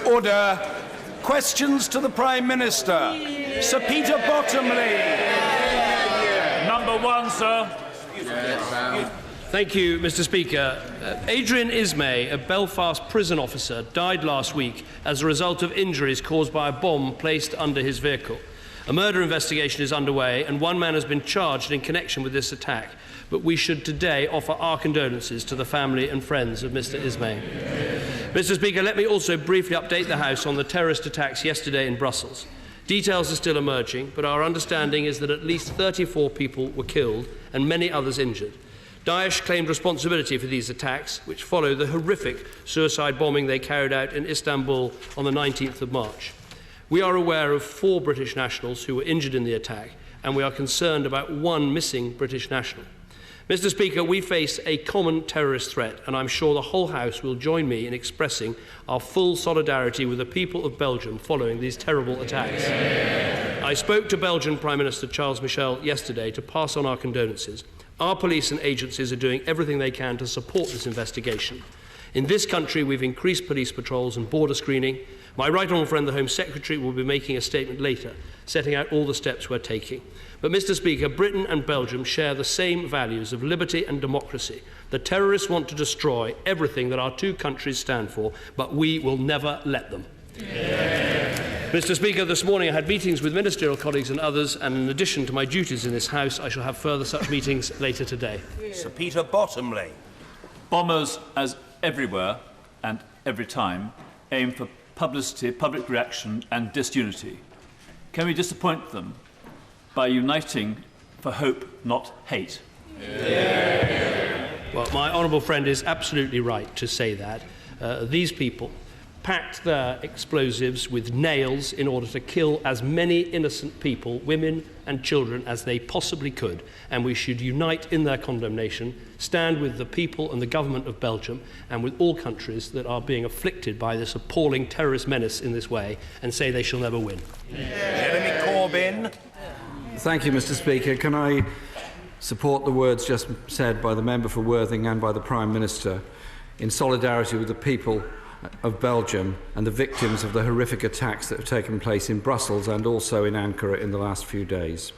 Order. Questions to the Prime Minister. Sir Peter Bottomley. Number one, sir. Thank you, Mr. Speaker. Adrian Ismay, a Belfast prison officer, died last week as a result of injuries caused by a bomb placed under his vehicle. A murder investigation is underway and one man has been charged in connection with this attack. But we should today offer our condolences to the family and friends of Mr. Ismay. Mr. Speaker, let me also briefly update the House on the terrorist attacks yesterday in Brussels. Details are still emerging, but our understanding is that at least 34 people were killed and many others injured. Daesh claimed responsibility for these attacks, which follow the horrific suicide bombing they carried out in Istanbul on the 19th of March. We are aware of 4 British nationals who were injured in the attack, and we are concerned about 1 missing British national. Mr. Speaker, we face a common terrorist threat, and I'm sure the whole House will join me in expressing our full solidarity with the people of Belgium following these terrible attacks. I spoke to Belgian Prime Minister Charles Michel yesterday to pass on our condolences. Our police and agencies are doing everything they can to support this investigation. In this country, we've increased police patrols and border screening. My right honourable friend, the Home Secretary, will be making a statement later, setting out all the steps we're taking. But, Mr. Speaker, Britain and Belgium share the same values of liberty and democracy. The terrorists want to destroy everything that our 2 countries stand for, but we will never let them. Mr. Speaker, this morning I had meetings with ministerial colleagues and others, and in addition to my duties in this House, I shall have further such meetings later today. Sir Peter Bottomley. Bombers, as everywhere and every time, aim for publicity, public reaction and disunity. Can we disappoint them by uniting for hope, not hate? Well, my honourable friend is absolutely right to say that. These people packed their explosives with nails in order to kill as many innocent people, women and children, as they possibly could, and we should unite in their condemnation, stand with the people and the government of Belgium and with all countries that are being afflicted by this appalling terrorist menace in this way, and say they shall never win. Jeremy Corbyn. Thank you, Mr. Speaker. Can I support the words just said by the member for Worthing and by the Prime Minister in solidarity with the people of Belgium and the victims of the horrific attacks that have taken place in Brussels and also in Ankara in the last few days.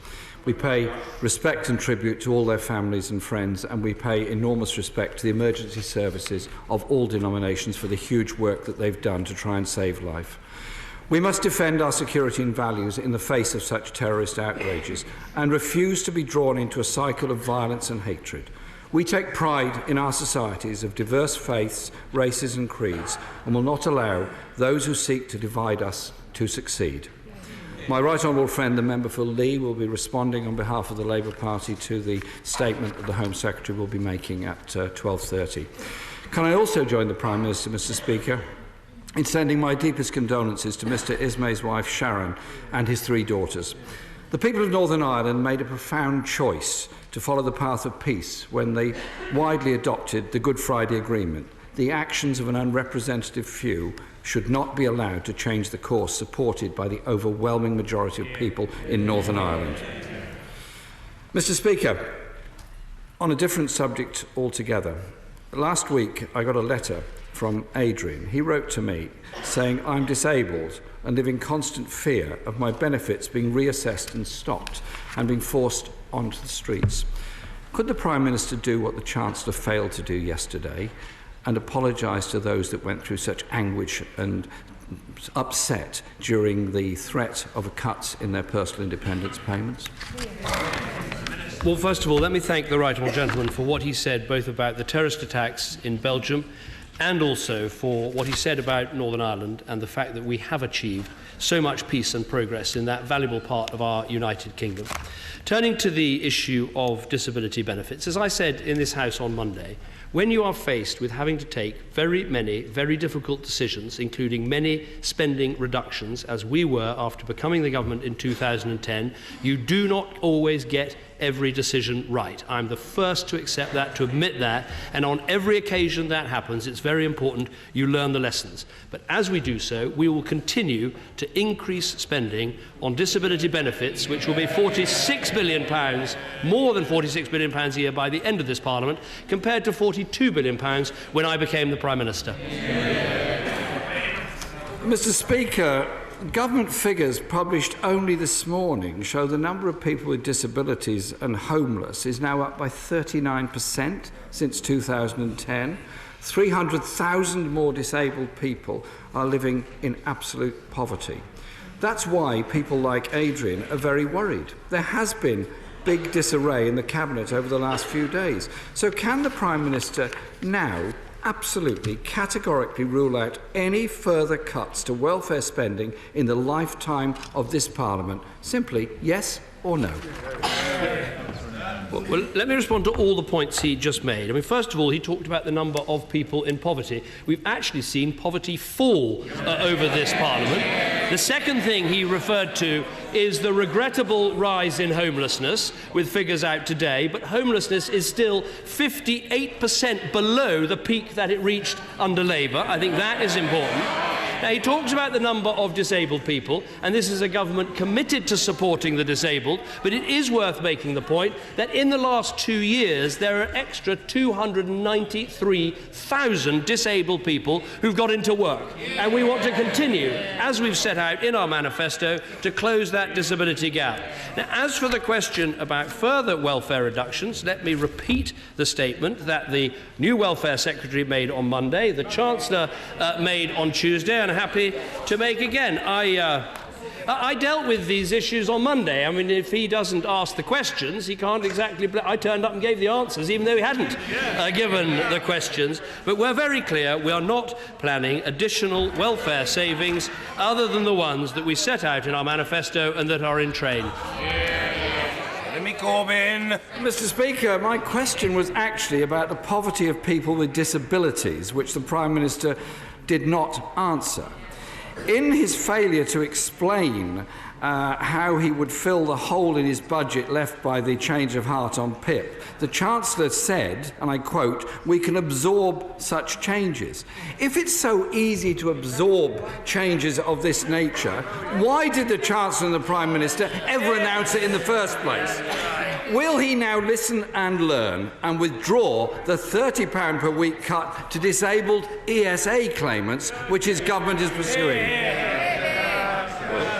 We pay respect and tribute to all their families and friends, and we pay enormous respect to the emergency services of all denominations for the huge work that they've done to try and save life. We must defend our security and values in the face of such terrorist outrages and refuse to be drawn into a cycle of violence and hatred. We take pride in our societies of diverse faiths, races and creeds, and will not allow those who seek to divide us to succeed. My right honourable friend, the member for Lee, will be responding on behalf of the Labour Party to the statement that the Home Secretary will be making at 12:30. Can I also join the Prime Minister, Mr. Speaker, in sending my deepest condolences to Mr. Ismay's wife, Sharon, and his 3 daughters. The people of Northern Ireland made a profound choice to follow the path of peace when they widely adopted the Good Friday Agreement. The actions of an unrepresentative few should not be allowed to change the course supported by the overwhelming majority of people in Northern Ireland. Mr. Speaker, on a different subject altogether, last week I got a letter from Adrian. He wrote to me saying, "I'm disabled and live in constant fear of my benefits being reassessed and stopped and being forced onto the streets." Could the Prime Minister do what the Chancellor failed to do yesterday and apologise to those that went through such anguish and upset during the threat of a cut in their personal independence payments? Well, first of all, let me thank the right honourable gentleman for what he said both about the terrorist attacks in Belgium and also for what he said about Northern Ireland and the fact that we have achieved so much peace and progress in that valuable part of our United Kingdom. Turning to the issue of disability benefits, as I said in this House on Monday, when you are faced with having to take very many, very difficult decisions, including many spending reductions, as we were after becoming the government in 2010, you do not always get every decision right. I'm the first to accept that, to admit that, and on every occasion that happens, it's very important you learn the lessons. But as we do so, we will continue to increase spending on disability benefits, which will be £46 billion, more than £46 billion a year by the end of this Parliament, compared to £42 billion when I became the Prime Minister. Mr. Speaker, government figures published only this morning show the number of people with disabilities and homeless is now up by 39% since 2010. 300,000 more disabled people are living in absolute poverty. That's why people like Adrian are very worried. There has been big disarray in the Cabinet over the last few days. So can the Prime Minister now absolutely, categorically rule out any further cuts to welfare spending in the lifetime of this Parliament? Simply yes or no. Well, let me respond to all the points he just made. I mean, first of all, he talked about the number of people in poverty. We've actually seen poverty fall over this Parliament. The second thing he referred to is the regrettable rise in homelessness, with figures out today, but homelessness is still 58% below the peak that it reached under Labour. I think that is important. Now, he talks about the number of disabled people, and this is a government committed to supporting the disabled, but it is worth making the point that in the last 2 years there are extra 293,000 disabled people who've got into work. And we want to continue, as we've set out in our manifesto, to close that disability gap. Now, as for the question about further welfare reductions, let me repeat the statement that the new Welfare Secretary made on Monday, the Chancellor made on Tuesday, and happy to make again. I dealt with these issues on Monday. I mean, if he doesn't ask the questions, he can't exactly... I turned up and gave the answers, even though he hadn't given the questions. But we're very clear, we are not planning additional welfare savings other than the ones that we set out in our manifesto and that are in train. Mr. Speaker, my question was actually about the poverty of people with disabilities, which the Prime Minister did not answer. In his failure to explain how he would fill the hole in his budget left by the change of heart on PIP, the Chancellor said, and I quote, "We can absorb such changes." If it's so easy to absorb changes of this nature, why did the Chancellor and the Prime Minister ever announce it in the first place? Will he now listen and learn and withdraw the £30 per week cut to disabled ESA claimants, which his government is pursuing?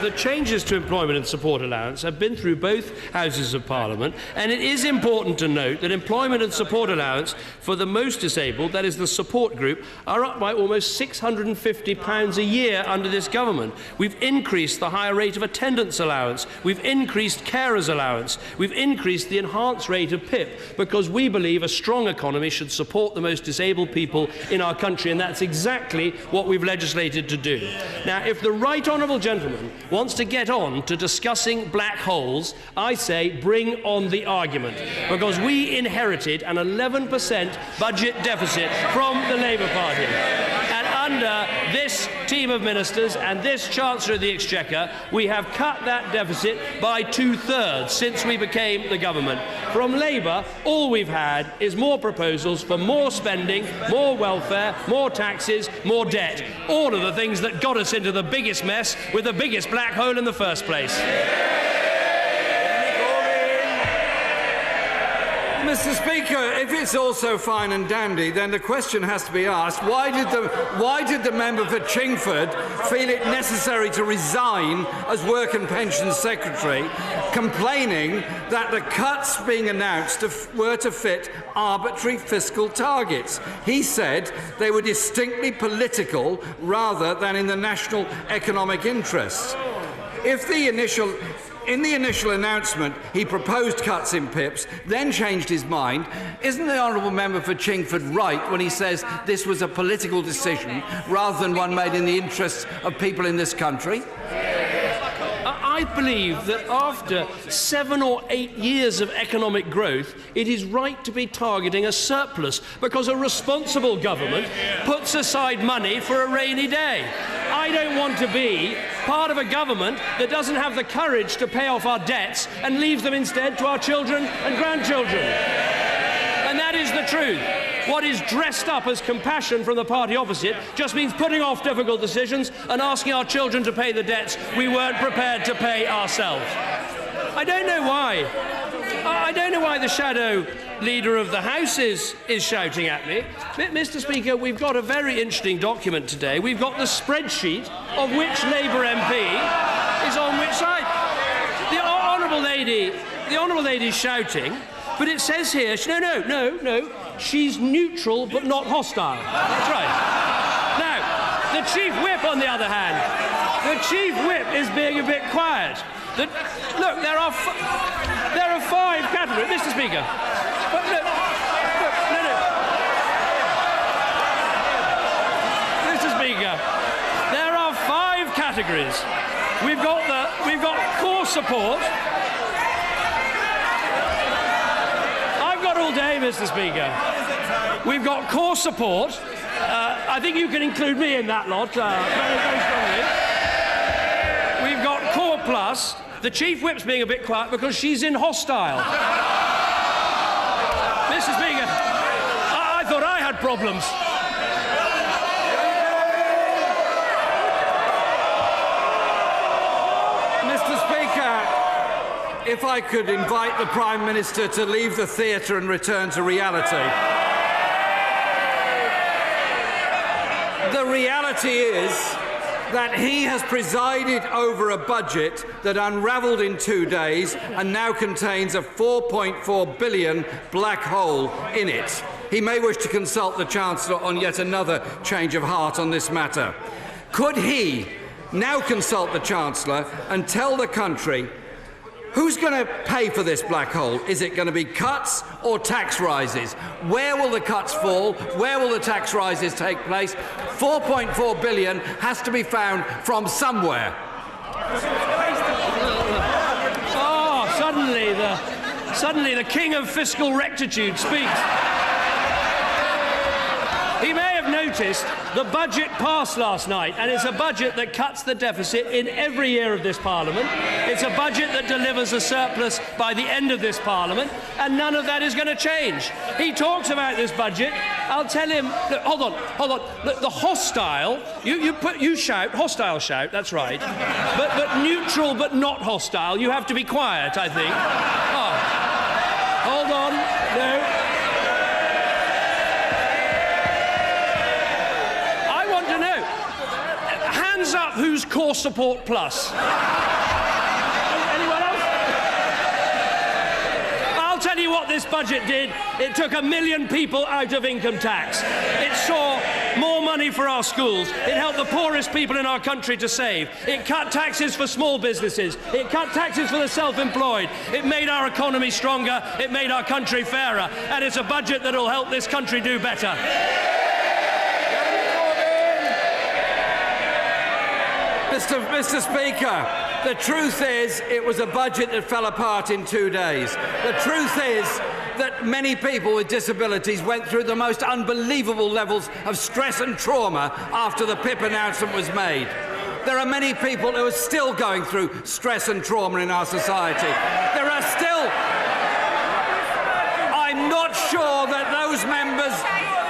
The changes to employment and support allowance have been through both Houses of Parliament, and it is important to note that employment and support allowance for the most disabled, that is the support group, are up by almost £650 a year under this government. We've increased the higher rate of attendance allowance, we've increased carers allowance, we've increased the enhanced rate of PIP, because we believe a strong economy should support the most disabled people in our country, and that's exactly what we've legislated to do. Now, if the right honourable gentleman wants to get on to discussing black holes, I say bring on the argument, because we inherited an 11% budget deficit from the Labour Party. And under this team of ministers and this Chancellor of the Exchequer, we have cut that deficit by 2/3 since we became the government. From Labour, all we've had is more proposals for more spending, more welfare, more taxes, more debt. All of the things that got us into the biggest mess with the biggest black hole in the first place. Mr. Speaker, if it's all so fine and dandy, then the question has to be asked, why did the member for Chingford feel it necessary to resign as Work and Pensions Secretary, complaining that the cuts being announced were to fit arbitrary fiscal targets? He said they were distinctly political rather than in the national economic interests. In the initial announcement, he proposed cuts in PIPs, then changed his mind. Isn't the honourable member for Chingford right when he says this was a political decision rather than one made in the interests of people in this country? I believe that after 7 or 8 years of economic growth, it is right to be targeting a surplus, because a responsible government puts aside money for a rainy day. I don't want to be part of a government that doesn't have the courage to pay off our debts and leaves them instead to our children and grandchildren. And that is the truth. What is dressed up as compassion from the party opposite just means putting off difficult decisions and asking our children to pay the debts we weren't prepared to pay ourselves. I don't know why I don't know why the shadow leader of the House is shouting at me. Mr. Speaker, we've got a very interesting document today. We've got the spreadsheet of which Labour MP is on which side. The honourable lady is shouting, but it says here, no, she's neutral but not hostile. That's right. Now, the Chief Whip, on the other hand, the Chief Whip is being a bit quiet. Look, there are 5 categories, Mr. Speaker. But no. Mr. Speaker, there are 5 categories. We've got core support. I've got all day, Mr. Speaker. We've got core support. I think you can include me in that lot very, very strongly. We've got core plus. The Chief Whip's being a bit quiet because she's in hostile. Mr. Speaker, I thought I had problems. Mr. Speaker, if I could invite the Prime Minister to leave the theatre and return to reality. The reality is that he has presided over a budget that unravelled in 2 days and now contains a 4.4 billion black hole in it. He may wish to consult the Chancellor on yet another change of heart on this matter. Could he now consult the Chancellor and tell the country who's going to pay for this black hole? Is it going to be cuts or tax rises? Where will the cuts fall? Where will the tax rises take place? 4.4 billion has to be found from somewhere. Oh, suddenly the king of fiscal rectitude speaks. He may have noticed the budget passed last night, and it's a budget that cuts the deficit in every year of this Parliament. It's a budget that delivers a surplus by the end of this Parliament, and none of that is going to change. He talks about this budget. I'll tell him, look, hold on. Look, the hostile, you shout, hostile shout, that's right. But neutral but not hostile, you have to be quiet, I think. Oh, hold on, no. Hands up who's core support plus. Anyone else? I'll tell you what this budget did. It took 1 million people out of income tax. It saw more money for our schools. It helped the poorest people in our country to save. It cut taxes for small businesses. It cut taxes for the self-employed. It made our economy stronger. It made our country fairer. And it's a budget that will help this country do better. Mr. Speaker, the truth is it was a budget that fell apart in 2 days. The truth is that many people with disabilities went through the most unbelievable levels of stress and trauma after the PIP announcement was made. There are many people who are still going through stress and trauma in our society. There are still... I'm not sure that those members...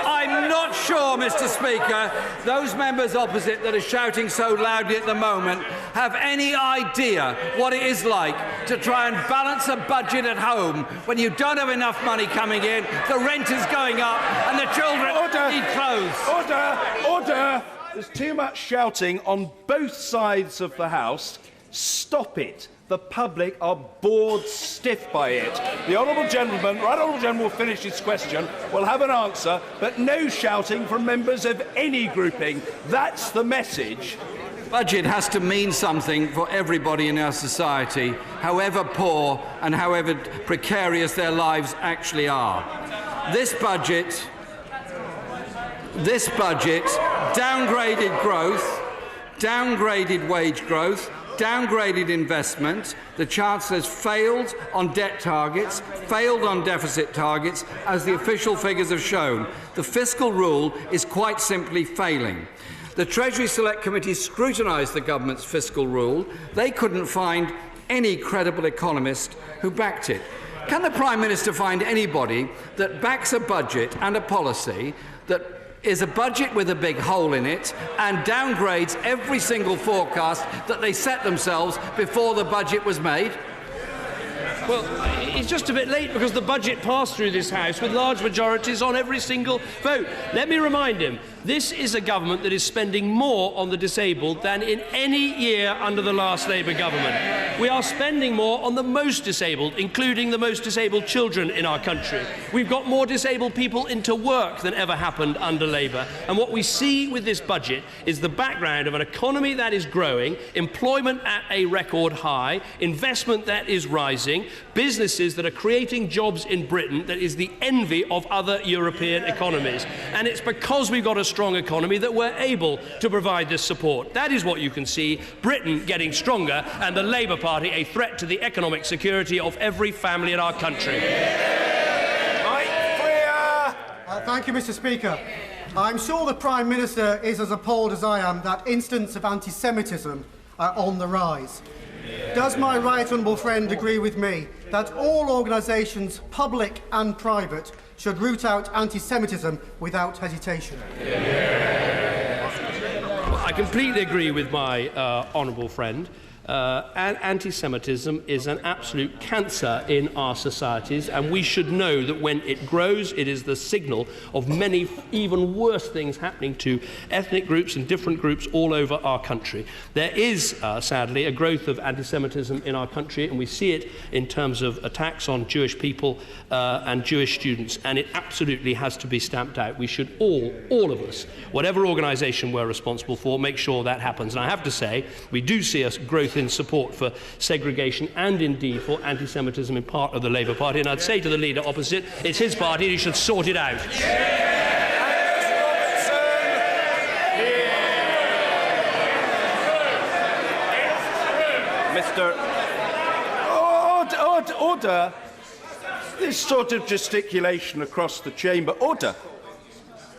I'm not sure, Mr. Speaker, those members opposite that are shouting so loudly at the moment have any idea what it is like to try and balance a budget at home when you don't have enough money coming in, the rent is going up, and the children need clothes. Order! There's too much shouting on both sides of the House. Stop it. The public are bored stiff by it. The Honourable Gentleman, will finish his question, will have an answer, but no shouting from members of any grouping. That's the message. Budget has to mean something for everybody in our society, however poor and however precarious their lives actually are. This budget downgraded growth, downgraded wage growth, downgraded investment. The Chancellor's failed on debt targets, failed on deficit targets, as the official figures have shown. The fiscal rule is quite simply failing. The Treasury Select Committee scrutinised the government's fiscal rule. They couldn't find any credible economist who backed it. Can the Prime Minister find anybody that backs a budget and a policy that is a budget with a big hole in it and downgrades every single forecast that they set themselves before the budget was made? Well, it's just a bit late because the budget passed through this House with large majorities on every single vote. Let me remind him, this is a government that is spending more on the disabled than in any year under the last Labour government. We are spending more on the most disabled, including the most disabled children in our country. We've got more disabled people into work than ever happened under Labour. And what we see with this budget is the background of an economy that is growing, employment at a record high, investment that is rising, businesses that are creating jobs in Britain that is the envy of other European economies. And it's because we've got a strong economy that we're able to provide this support. That is what you can see, Britain getting stronger and the Labour Party a threat to the economic security of every family in our country. Thank you, Mr. Speaker. I'm sure the Prime Minister is as appalled as I am that incidents of anti-Semitism are on the rise. Does my right honourable friend agree with me that all organisations, public and private, should root out anti-Semitism without hesitation? I completely agree with my honourable friend. And anti-Semitism is an absolute cancer in our societies, and we should know that when it grows, it is the signal of many even worse things happening to ethnic groups and different groups all over our country. There is, sadly, a growth of anti-Semitism in our country, and we see it in terms of attacks on Jewish people and Jewish students, and it absolutely has to be stamped out. We should all of us, whatever organisation we're responsible for, make sure that happens. And I have to say, we do see a growth in support for segregation and indeed for anti-Semitism in part of the Labour Party. And I'd say to the leader opposite, it's his party and he should sort it out. Mr. Order. This sort of gesticulation across the chamber, order,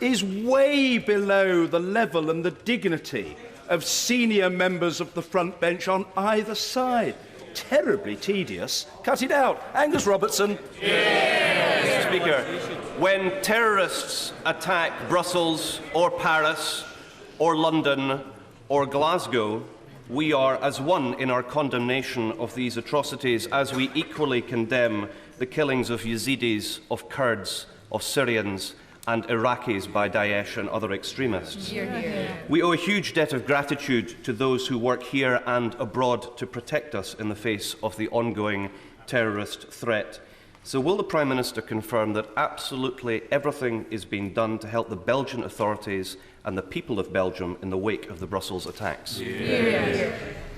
is way below the level and the dignity of senior members of the front bench on either side. Terribly tedious. Cut it out. Angus Robertson. Mr. Speaker, when terrorists attack Brussels or Paris or London or Glasgow, we are as one in our condemnation of these atrocities, as we equally condemn the killings of Yazidis, of Kurds, of Syrians and Iraqis by Daesh and other extremists. Hear, hear. We owe a huge debt of gratitude to those who work here and abroad to protect us in the face of the ongoing terrorist threat. So will the Prime Minister confirm that absolutely everything is being done to help the Belgian authorities and the people of Belgium in the wake of the Brussels attacks? Yes.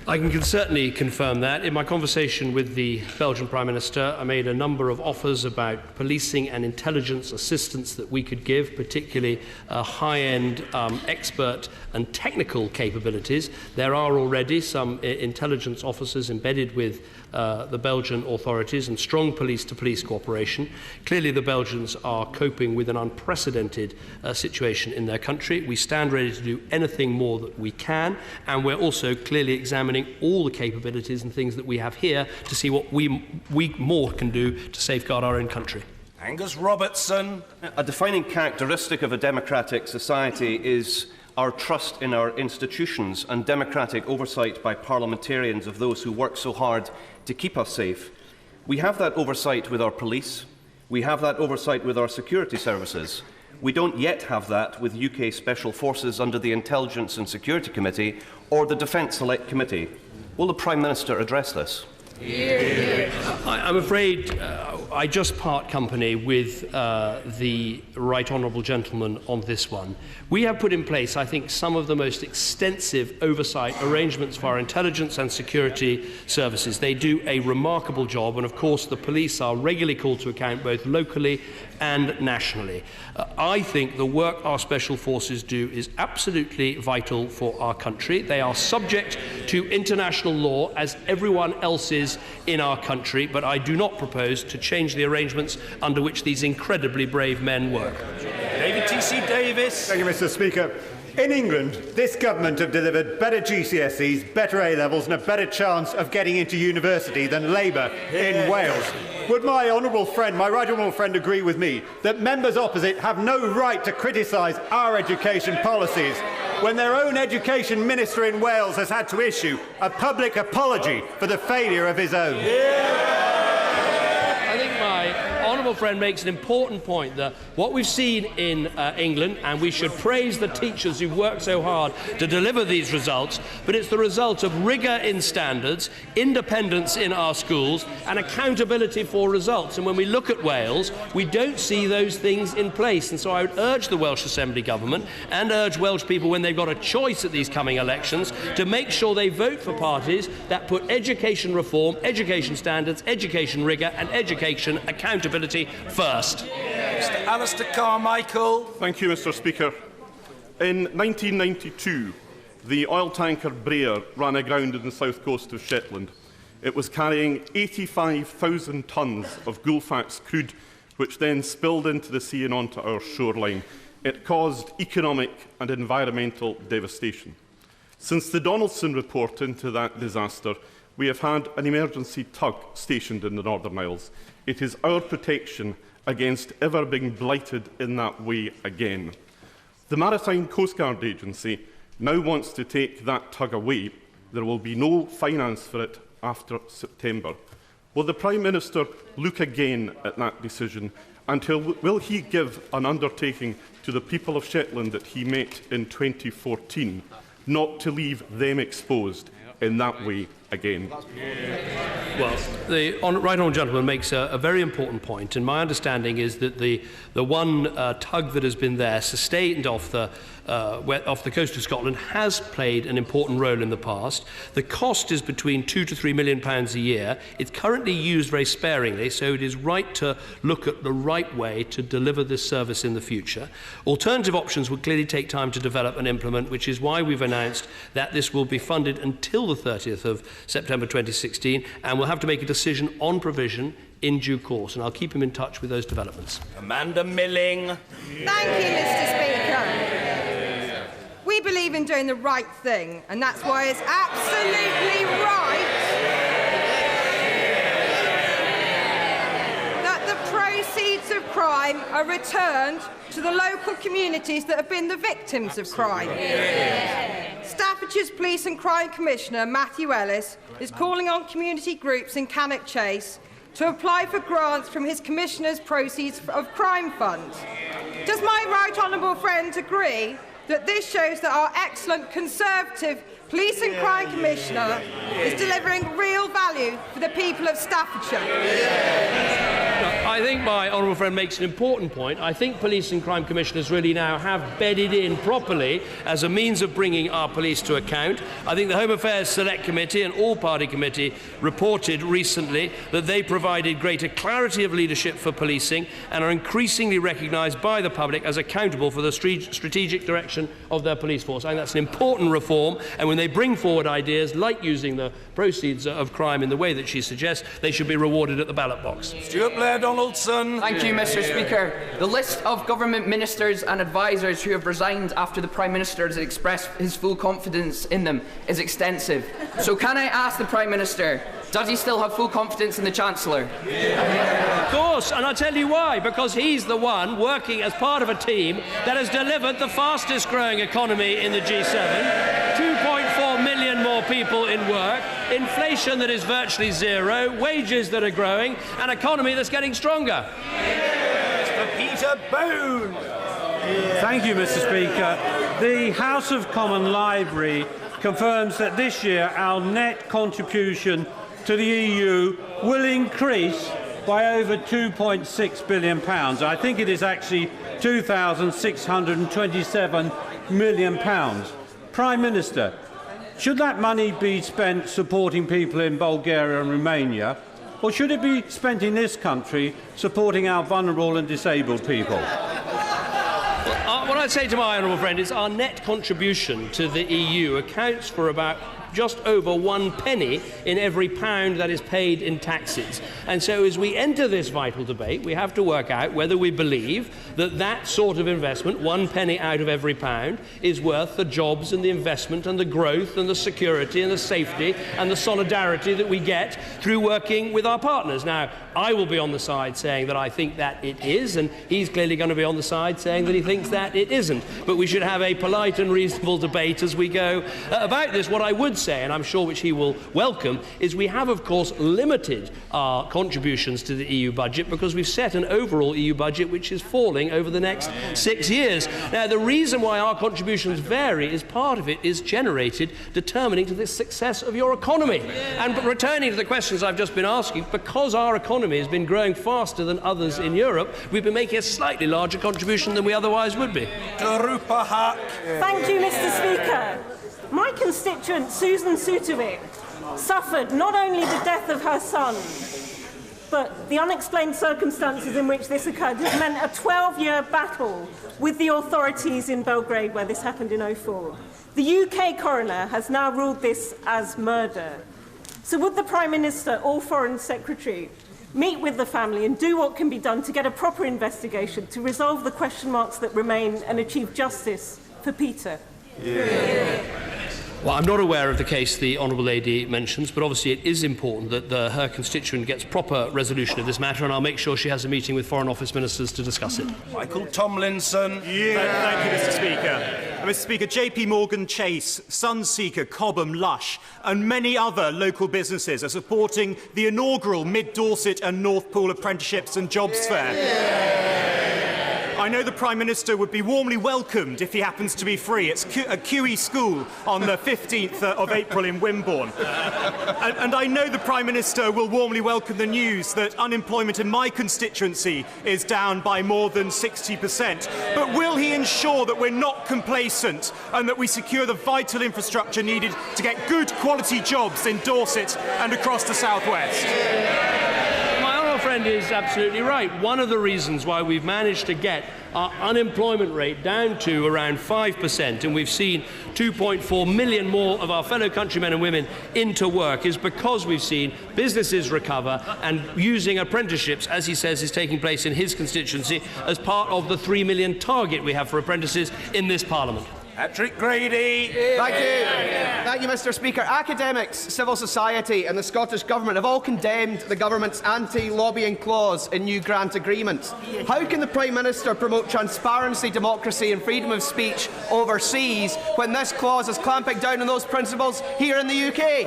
I can certainly confirm that. In my conversation with the Belgian Prime Minister, I made a number of offers about policing and intelligence assistance that we could give, particularly high-end expert and technical capabilities. There are already some intelligence officers embedded with the Belgian authorities and strong police-to-police cooperation. Clearly, the Belgians are coping with an unprecedented situation in their country. We stand ready to do anything more that we can, and we're also clearly examining all the capabilities and things that we have here to see what we more can do to safeguard our own country. Angus Robertson. A defining characteristic of a democratic society is our trust in our institutions and democratic oversight by parliamentarians of those who work so hard to keep us safe. We have that oversight with our police. We have that oversight with our security services. We don't yet have that with UK Special Forces under the Intelligence and Security Committee or the Defence Select Committee. Will the Prime Minister address this? I'm afraid I just part company with the Right Honourable Gentleman on this one. We have put in place, I think, some of the most extensive oversight arrangements for our intelligence and security services. They do a remarkable job, and of course the police are regularly called to account both locally and nationally. I think the work our special forces do is absolutely vital for our country. They are subject to international law as everyone else is in our country, but I do not propose to change the arrangements under which these incredibly brave men work. David T.C. Davis. Thank you, Mr. Speaker. In England, this government have delivered better GCSEs, better A-levels and a better chance of getting into university than Labour in Wales. Would my honourable friend, my right honourable friend, agree with me that members opposite have no right to criticise our education policies when their own education minister in Wales has had to issue a public apology for the failure of his own? honourable friend makes an important point that what we've seen in England, and we should praise the teachers who worked so hard to deliver these results, but it's the result of rigour in standards, independence in our schools and accountability for results. And when we look at Wales, we don't see those things in place. And so I would urge the Welsh Assembly Government and urge Welsh people, when they've got a choice at these coming elections, to make sure they vote for parties that put education reform, education standards, education rigour and education accountability first. Mr. Alistair Carmichael. Thank you, Mr. Speaker. In 1992, the oil tanker Brer ran aground in the south coast of Shetland. It was carrying 85,000 tonnes of Gulfax crude, which then spilled into the sea and onto our shoreline. It caused economic and environmental devastation. Since the Donaldson report into that disaster, we have had an emergency tug stationed in the Northern Isles. It is our protection against ever being blighted in that way again. The Maritime Coast Guard Agency now wants to take that tug away. There will be no finance for it after September. Will the Prime Minister look again at that decision, and will he give an undertaking to the people of Shetland that he met in 2014 not to leave them exposed in that way again? Well, the right honourable gentleman makes a very important point, and my understanding is that the one tug that has been there, sustained off the coast of Scotland, has played an important role in the past. The cost is between £2 to £3 million a year. It's currently used very sparingly, so it is right to look at the right way to deliver this service in the future. Alternative options would clearly take time to develop and implement, which is why we've announced that this will be funded until the 30th of September 2016, and we'll have to make a decision on provision in due course, and I'll keep him in touch with those developments. Amanda Milling. Thank you, Mr. Speaker. We believe in doing the right thing, and that's why it's absolutely right that the proceeds of crime are returned to the local communities that have been the victims of crime. Staffordshire's Police and Crime Commissioner, Matthew Ellis, is calling on community groups in Cannock Chase to apply for grants from his Commissioner's Proceeds of Crime Fund. Does my right honourable friend agree that this shows that our excellent Conservative Police and Crime Commissioner is delivering real value for the people of Staffordshire? I think my honourable friend makes an important point. I think police and crime commissioners really now have bedded in properly as a means of bringing our police to account. I think the Home Affairs Select Committee and All-Party Committee reported recently that they provided greater clarity of leadership for policing and are increasingly recognised by the public as accountable for the strategic direction of their police force. I think that's an important reform, and when they bring forward ideas like using the proceeds of crime in the way that she suggests, they should be rewarded at the ballot box. Stuart Blair Donaldson. Thank you, Mr. Speaker. The list of government ministers and advisers who have resigned after the Prime Minister has expressed his full confidence in them is extensive. So can I ask the Prime Minister, does he still have full confidence in the Chancellor? Of course, and I'll tell you why. Because he's the one working as part of a team that has delivered the fastest growing economy in the G7, 2.4 million more people in work, inflation that is virtually zero, wages that are growing, an economy that's getting stronger. Mr. Peter Bone. Thank you, Mr. Speaker. The House of Commons Library confirms that this year our net contribution to the EU will increase by over £2.6 billion. I think it is actually £2,627 million. Prime Minister, should that money be spent supporting people in Bulgaria and Romania, or should it be spent in this country supporting our vulnerable and disabled people? What I'd say to my honourable friend is our net contribution to the EU accounts for about just over 1 penny in every pound that is paid in taxes. And so as we enter this vital debate, we have to work out whether we believe that that sort of investment, 1 penny out of every pound, is worth the jobs and the investment and the growth and the security and the safety and the solidarity that we get through working with our partners. Now, I will be on the side saying that I think that it is, and he's clearly going to be on the side saying that he thinks that it isn't. But we should have a polite and reasonable debate as we go about this. What I would say, and I'm sure which he will welcome, is we have, of course, limited our contributions to the EU budget because we've set an overall EU budget which is falling over the next 6 years. Now, the reason why our contributions vary is part of it is generated determining to the success of your economy. And returning to the questions I've just been asking, because our economy has been growing faster than others in Europe, we've been making a slightly larger contribution than we otherwise would be. Thank you, Mr. Speaker. My constituent, Susan Sutovic, suffered not only the death of her son, but the unexplained circumstances in which this occurred has meant a 12-year battle with the authorities in Belgrade, where this happened in 2004. The UK coroner has now ruled this as murder. So would the Prime Minister or Foreign Secretary meet with the family and do what can be done to get a proper investigation to resolve the question marks that remain and achieve justice for Peter? Well, I'm not aware of the case the Honourable Lady mentions, but obviously it is important that her constituent gets proper resolution of this matter, and I'll make sure she has a meeting with Foreign Office ministers to discuss it. Michael Tomlinson. Thank you, Mr. Speaker. Mr. Speaker, JP Morgan Chase, Sunseeker, Cobham, Lush and many other local businesses are supporting the inaugural Mid-Dorset and North Pool Apprenticeships and Jobs Fair. I know the Prime Minister would be warmly welcomed if he happens to be free. It's a QE school on the 15th of April in Wimborne. And I know the Prime Minister will warmly welcome the news that unemployment in my constituency is down by more than 60%. But will he ensure that we're not complacent and that we secure the vital infrastructure needed to get good quality jobs in Dorset and across the South West? Friend is absolutely right. One of the reasons why we've managed to get our unemployment rate down to around 5%, and we've seen 2.4 million more of our fellow countrymen and women into work, is because we've seen businesses recover and using apprenticeships, as he says is taking place in his constituency, as part of the 3 million target we have for apprentices in this Parliament. Patrick Grady. Thank you. Thank you, Mr. Speaker. Academics, civil society and the Scottish Government have all condemned the Government's anti-lobbying clause in new grant agreements. How can the Prime Minister promote transparency, democracy and freedom of speech overseas when this clause is clamping down on those principles here in the UK?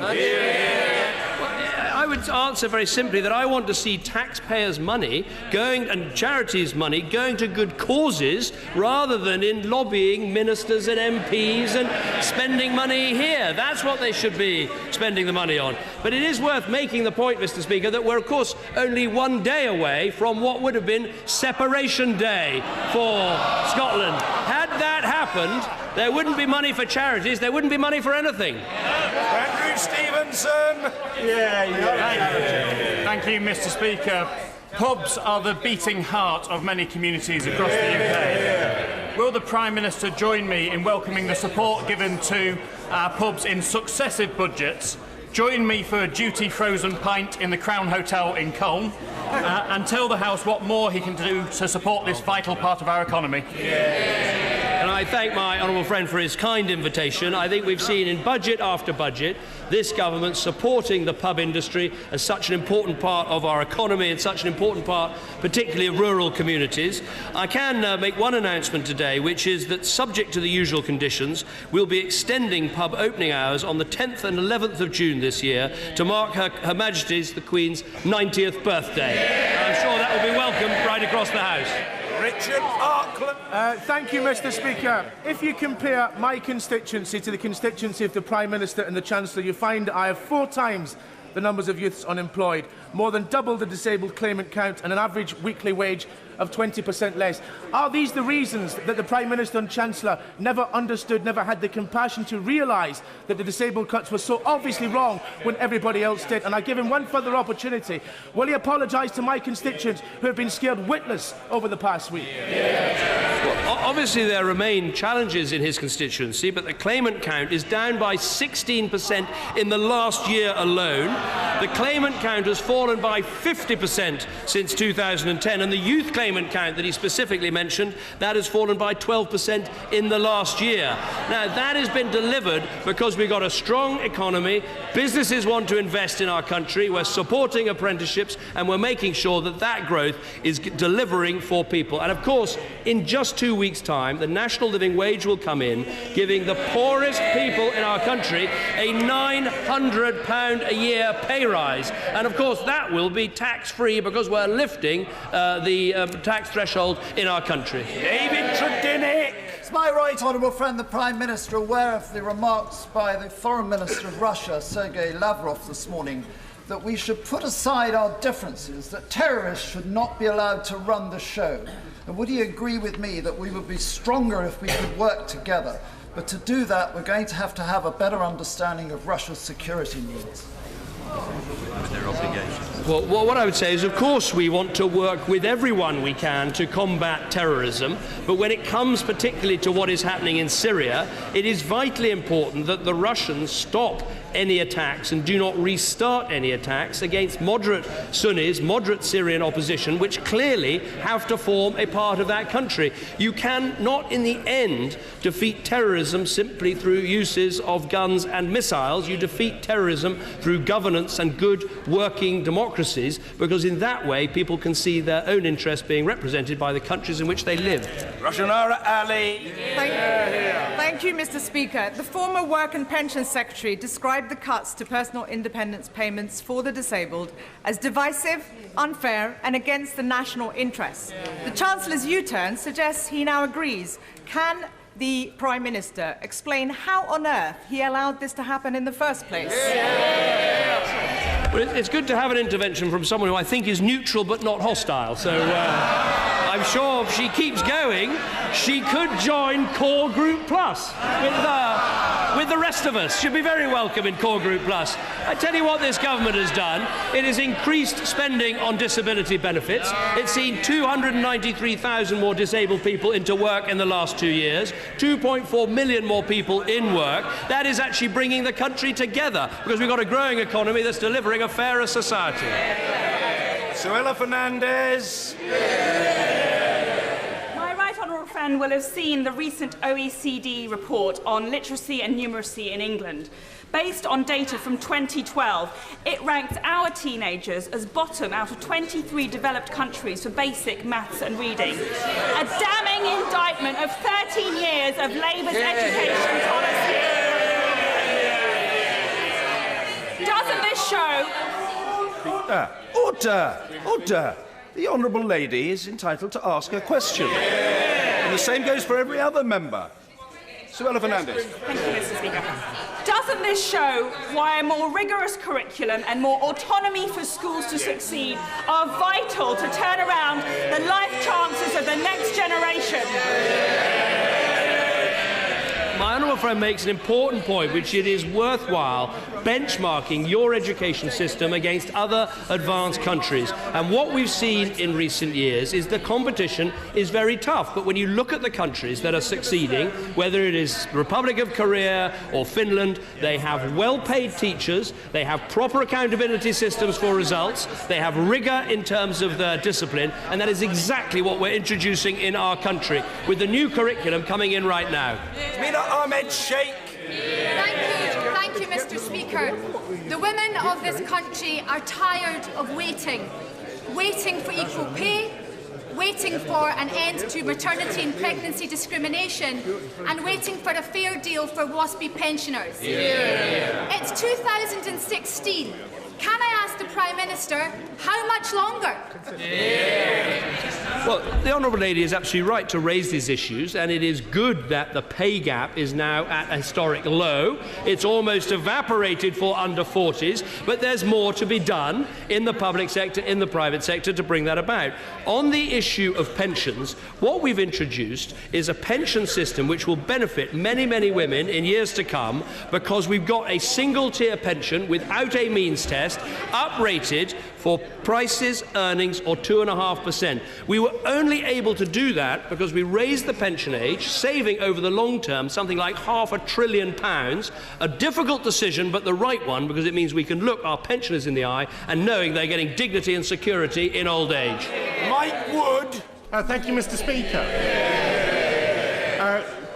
I would answer very simply that I want to see taxpayers' money going and charities' money going to good causes rather than in lobbying ministers and MPs and spending money here. That's what they should be spending the money on. But it is worth making the point, Mr. Speaker, that we're, of course, only one day away from what would have been Separation Day for Scotland. Had that happened, there wouldn't be money for charities, there wouldn't be money for anything. Andrew Stevenson. Thank you, Mr. Speaker. Pubs are the beating heart of many communities across the UK. Will the Prime Minister join me in welcoming the support given to our pubs in successive budgets? Join me for a duty frozen pint in the Crown Hotel in Colne and tell the House what more he can do to support this vital part of our economy. And I thank my honourable friend for his kind invitation. I think we've seen in budget after budget this government supporting the pub industry as such an important part of our economy and such an important part particularly of rural communities. I can make one announcement today, which is that subject to the usual conditions, we'll be extending pub opening hours on the 10th and 11th of June this year to mark Her Majesty's the Queen's 90th birthday. I'm sure that will be welcomed right across the House. Richard Arkland. Thank you, Mr. Speaker. If you compare my constituency to the constituency of the Prime Minister and the Chancellor, you find I have 4 times the numbers of youths unemployed, more than double the disabled claimant count and an average weekly wage of 20% less. Are these the reasons that the Prime Minister and Chancellor never understood, never had the compassion to realise that the disabled cuts were so obviously wrong when everybody else did? And I give him one further opportunity. Will he apologise to my constituents who have been scared witless over the past week? Well, obviously there remain challenges in his constituency, but the claimant count is down by 16% in the last year alone. The claimant count has fallen by 50% since 2010, and the youth claimant count that he specifically mentioned, that has fallen by 12% in the last year. Now, that has been delivered because we've got a strong economy, businesses want to invest in our country, we're supporting apprenticeships, and we're making sure that that growth is delivering for people. And of course, in just 2 weeks' weeks' time, the national living wage will come in, giving the poorest people in our country a £900 a year pay rise. And of course, that will be tax-free because we're lifting the tax threshold in our country. David Tredynick. Is my right honourable friend the Prime Minister aware of the remarks by the Foreign Minister of Russia, Sergei Lavrov, this morning, that we should put aside our differences, that terrorists should not be allowed to run the show? And would he agree with me that we would be stronger if we could work together? But to do that, we're going to have a better understanding of Russia's security needs. Well, what I would say is, of course, we want to work with everyone we can to combat terrorism, but when it comes particularly to what is happening in Syria, it is vitally important that the Russians stop any attacks and do not restart any attacks against moderate Sunnis, moderate Syrian opposition, which clearly have to form a part of that country. You cannot, in the end, defeat terrorism simply through uses of guns and missiles. You defeat terrorism through governance and good working democracies, because in that way people can see their own interests being represented by the countries in which they live. Roshanara Ali. Thank you, Mr. Speaker. The former Work and Pensions Secretary described the cuts to personal independence payments for the disabled as divisive, unfair and against the national interest. The Chancellor's U-turn suggests he now agrees. Can the Prime Minister explain how on earth he allowed this to happen in the first place? Well, it's good to have an intervention from someone who I think is neutral but not hostile, so I'm sure if she keeps going, she could join Core Group Plus with the rest of us. She'll be very welcome in Core Group Plus. I tell you what this government has done. It has increased spending on disability benefits. It's seen 293,000 more disabled people into work in the last 2 years, 2.4 million more people in work. That is actually bringing the country together, because we've got a growing economy that's delivering a fairer society. Suella Fernandez. My right honourable friend will have seen the recent OECD report on literacy and numeracy in England. Based on data from 2012, it ranked our teenagers as bottom out of 23 developed countries for basic maths and reading. A damning indictment of 13 years of Labour's education policy. Doesn't this show... Order! The Honourable Lady is entitled to ask a question. And the same goes for every other member. Suella Fernandez. Thank you, Mr. Speaker. Doesn't this show why a more rigorous curriculum and more autonomy for schools to succeed are vital to turn around the life chances of the next generation? My honourable friend makes an important point, which it is worthwhile benchmarking your education system against other advanced countries. And what we've seen in recent years is the competition is very tough. But when you look at the countries that are succeeding, whether it is the Republic of Korea or Finland, they have well-paid teachers, they have proper accountability systems for results, they have rigour in terms of their discipline, and that is exactly what we're introducing in our country, with the new curriculum coming in right now. Ahmed Sheikh. Thank you, Mr. Speaker. The women of this country are tired of waiting for equal pay, waiting for an end to maternity and pregnancy discrimination, and waiting for a fair deal for WASPy pensioners. It's 2016. Can I ask the Prime Minister, how much longer? Well, the Honourable Lady is absolutely right to raise these issues, and it is good that the pay gap is now at a historic low. It's almost evaporated for under 40s, but there's more to be done in the public sector, in the private sector, to bring that about. On the issue of pensions, what we've introduced is a pension system which will benefit many, many women in years to come, because we've got a single-tier pension without a means test, uprated for prices, earnings, or 2.5%. We were only able to do that because we raised the pension age, saving over the long term something like £500 billion. A difficult decision, but the right one, because it means we can look our pensioners in the eye and knowing they're getting dignity and security in old age. Mike Wood. Thank you, Mr. Speaker.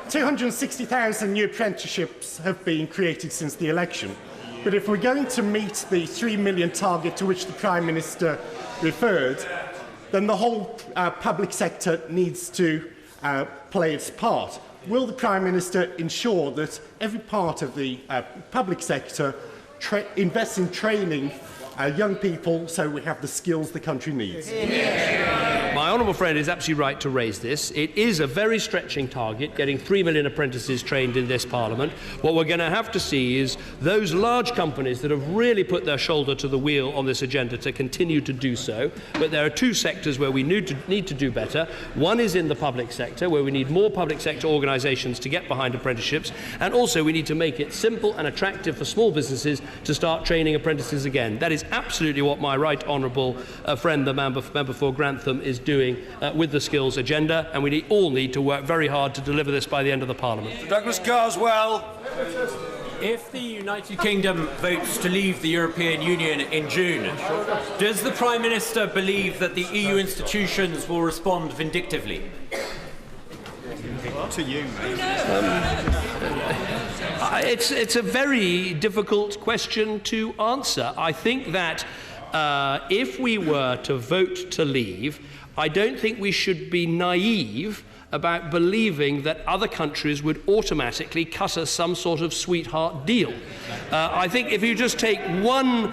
260,000 new apprenticeships have been created since the election. But if we're going to meet the 3 million target to which the Prime Minister referred, then the whole public sector needs to play its part. Will the Prime Minister ensure that every part of the public sector invests in training young people so we have the skills the country needs? My honourable friend is absolutely right to raise this. It is a very stretching target, getting 3 million apprentices trained in this Parliament. What we're going to have to see is those large companies that have really put their shoulder to the wheel on this agenda to continue to do so. But there are two sectors where we need to do better. One is in the public sector, where we need more public sector organisations to get behind apprenticeships. And also we need to make it simple and attractive for small businesses to start training apprentices again. That is absolutely what my right honourable friend, the member for Grantham, is doing with the skills agenda, and we all need to work very hard to deliver this by the end of the Parliament. Douglas Carswell. If the United Kingdom votes to leave the European Union in June, does the Prime Minister believe that the EU institutions will respond vindictively? To you, mate. It's a very difficult question to answer. I think that if we were to vote to leave, I don't think we should be naive about believing that other countries would automatically cut us some sort of sweetheart deal. I think if you just take one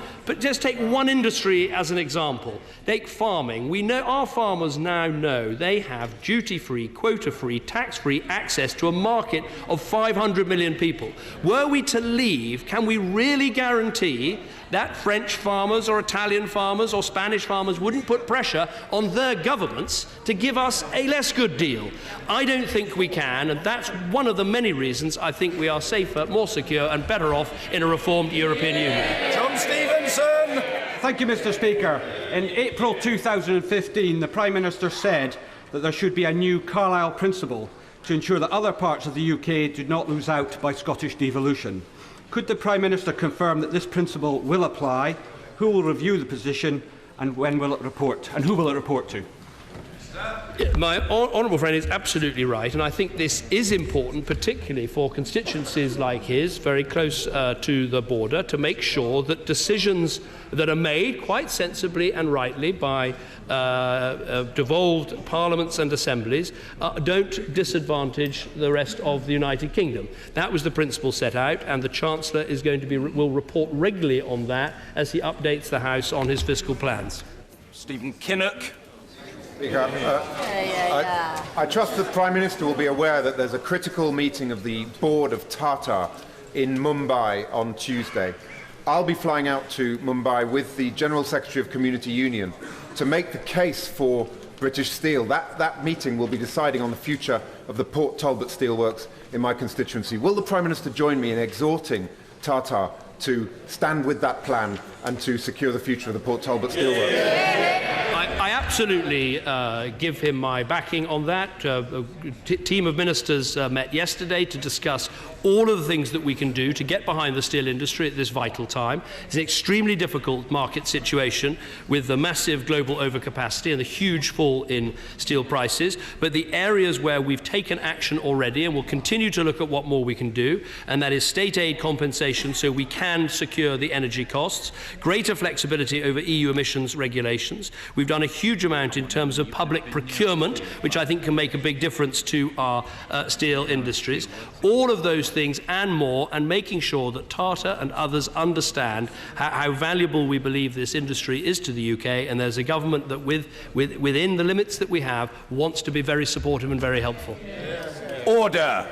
industry as an example, take farming. We know our farmers now know they have duty-free, quota-free, tax-free access to a market of 500 million people. Were we to leave, can we really guarantee that French farmers or Italian farmers or Spanish farmers wouldn't put pressure on their governments to give us a less good deal? I don't think we can, and that's one of the many reasons I think we are safer, more secure and better off in a reformed European Union. John Stevenson. Thank you, Mr. Speaker. In April 2015, the Prime Minister said that there should be a new Carlisle principle to ensure that other parts of the UK do not lose out by Scottish devolution. Could the Prime Minister confirm that this principle will apply? Who will review the position, and when will it report? And who will it report to? My honourable friend is absolutely right, and I think this is important, particularly for constituencies like his, very close to the border, to make sure that decisions that are made quite sensibly and rightly by devolved parliaments and assemblies don't disadvantage the rest of the United Kingdom. That was the principle set out, and the Chancellor is going to will report regularly on that as he updates the House on his fiscal plans. Stephen Kinnock. Speaker, I trust the Prime Minister will be aware that there's a critical meeting of the board of Tata in Mumbai on Tuesday. I'll be flying out to Mumbai with the General Secretary of Community Union to make the case for British Steel. That meeting will be deciding on the future of the Port Talbot Steelworks in my constituency. Will the Prime Minister join me in exhorting Tata to stand with that plan and to secure the future of the Port Talbot Steelworks? I absolutely give him my backing on that. A team of ministers met yesterday to discuss all of the things that we can do to get behind the steel industry at this vital time. It's an extremely difficult market situation with the massive global overcapacity and the huge fall in steel prices, but the areas where we've taken action already and will continue to look at what more we can do, and that is state aid compensation so we can secure the energy costs, greater flexibility over EU emissions regulations. We've done a huge amount in terms of public procurement, which I think can make a big difference to our steel industries. All of those things and more, and making sure that Tata and others understand how valuable we believe this industry is to the UK, and there's a government that within the limits that we have wants to be very supportive and very helpful. Order.